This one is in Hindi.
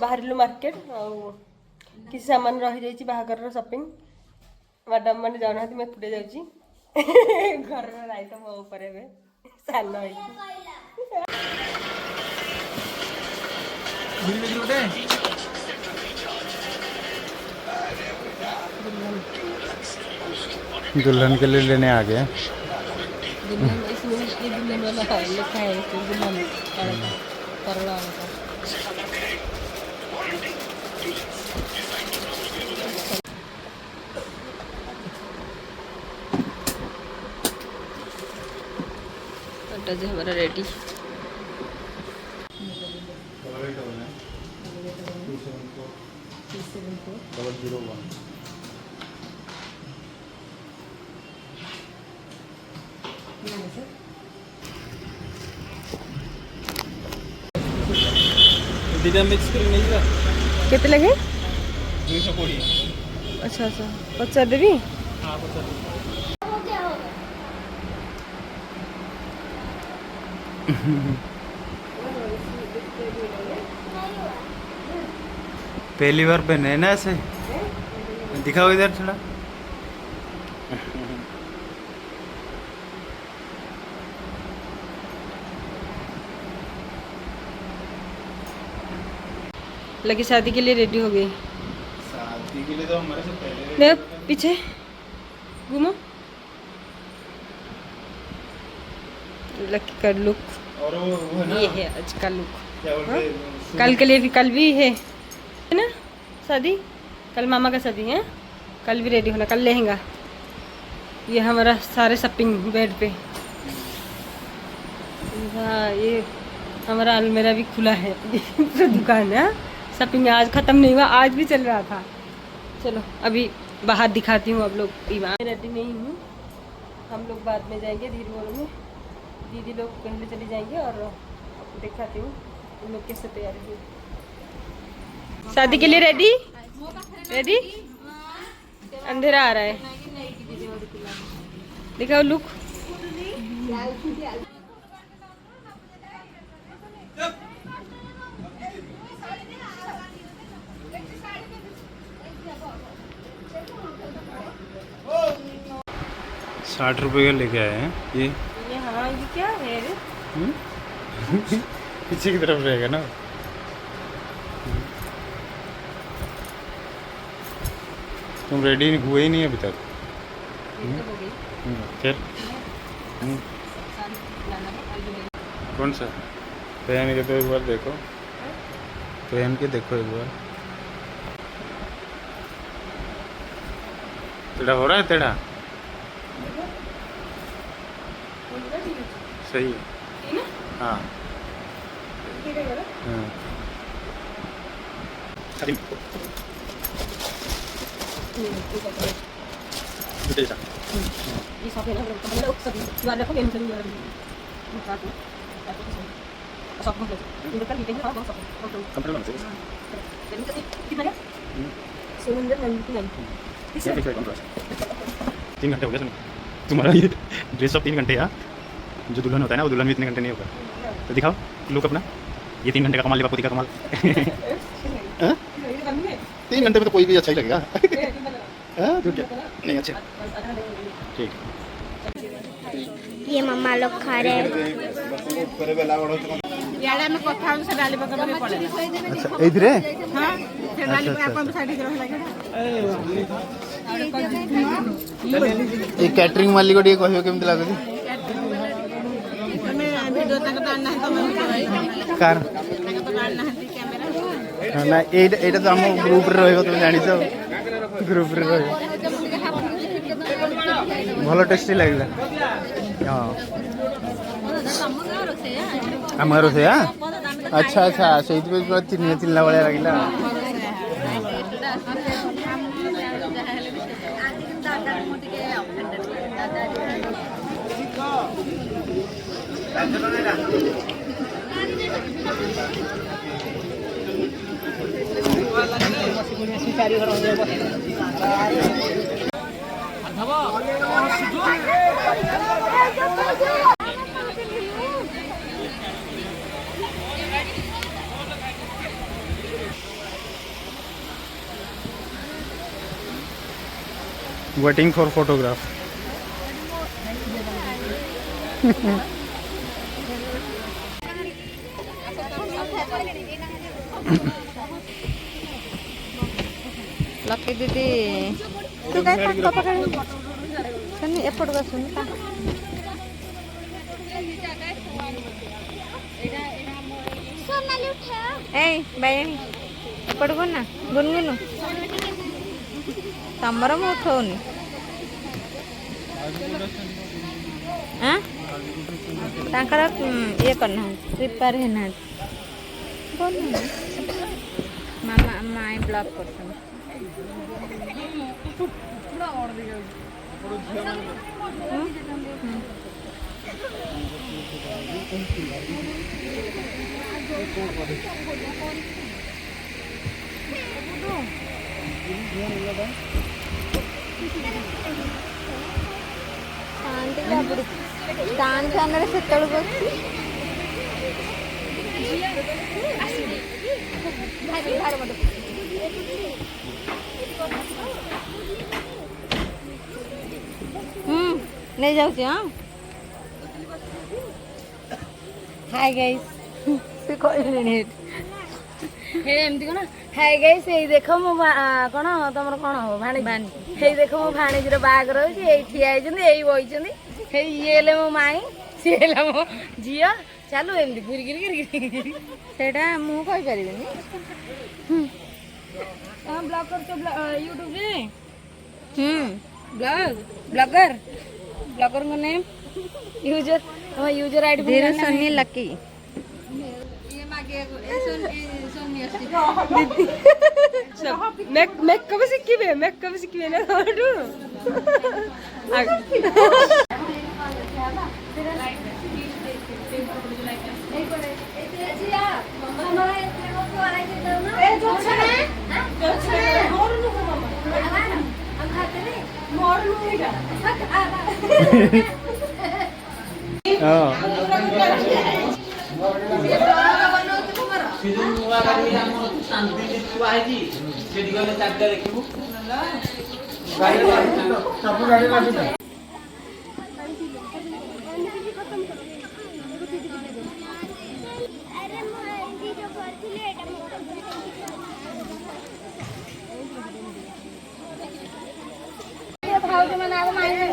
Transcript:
बाहर मार्केट किसी सामान रही जाइए बाहागर शॉपिंग मैडम मैंने जाना मैं एकुटे जाऊँगी घर दायित्व मो ऊपर सान दुल्हन के लिए लेने आ गए। दुल्हन इसमें ये दुल्हन वाला लिखा है इसमें दुल्हन करोड़ा वाला जी हमारा रेडी। केते लगे 220। अच्छा अच्छा पचार देवी। हाँ पचार पहली बार पहने है ना ऐसे। दिखाओ इधर थोड़ा। लगी शादी के लिए रेडी हो गई। शादी के लिए तो हमारे से पहले देख पीछे घूमो। लकी का लुक और वो है ना ये है आज का लुक। क्या बोलते हैं, कल के लिए भी कल भी है ना शादी। कल मामा का शादी है। कल भी रेडी होना। कल लहंगा। ये हमारा सारे शॉपिंग बेड पे। हाँ ये हमारा अलमेरा भी खुला है पूरा दुकान है। शॉपिंग आज ख़त्म नहीं हुआ आज भी चल रहा था। चलो अभी बाहर दिखाती हूँ। आप लोग रेडी नहीं हूँ। हम लोग बाद में जाएंगे धीरे में। दीदी लोग पहले चले जाएंगे और दिखाती हूँ उन लोग कैसे तैयारी हुई। शादी के लिए रेडी रेडी। अंधेरा आ रहा है। दिखाओ लुक। ₹60 का लेके आए हैं ये। हाँ ये क्या है रे? पीछे की तरफ रहेगा ना। तुम रेडी हुए ही नहीं अभी तक। फिर कौन सा पहन के तो एक बार देखो। पहन के देखो एक बार। टेढ़ा हो रहा है। टेढ़ा सही है। हाँ हाँ तीन घंटे हो गया तुम्हारा ये ड्रेस अब 3 घंटे। यार जो दुल्हन होता है ना वो दुल्हन भी इतने घंटे नहीं होगा। तो दिखाओ लुक अपना। ये 3 घंटे का कमाल है बापूती का कमाल। 3 घंटे में तो कोई भी अच्छा ही लगेगा। नहीं अच्छा ठीक। ये मम्मा लोग खा रहे हैं। अच्छा इधरे ये कैटरिंग वाली को कह केमती लगुच ना ये तो आम ग्रुप तुम जान ग्रुप भल टेस्टी लगे। हाँ आम रोसैया। अच्छा अच्छा से चिल्ला भाया लगे। Waiting for photograph. लकी दीदी तू काय तांका पकड सन्नी एपट बसून का ए बाई एपट गुन ना गुनगुनु तमर मु उठौनी हां तांकर ये करना प्रिपेयर हेना बोल मामा माय ब्लॉग करछन स्टान चैनल से नहीं जाऊँ हाँ हाय गाइस एमती कौन हाय गाइस ये देख मो कौन तुम कौन हम भाणी हे देख मो भाणीजीर बाग रही ठिया बही ये मो माई सी मो झी चलू एमती घूरी गिरी सेटा मु कहि परिबिनी ब्लॉग कर यूट्यूब रे ब्लॉगर ब्लॉगर को नेम यूजर आईडी धीरे सन्नी लकी मैं कब सीखी ना माई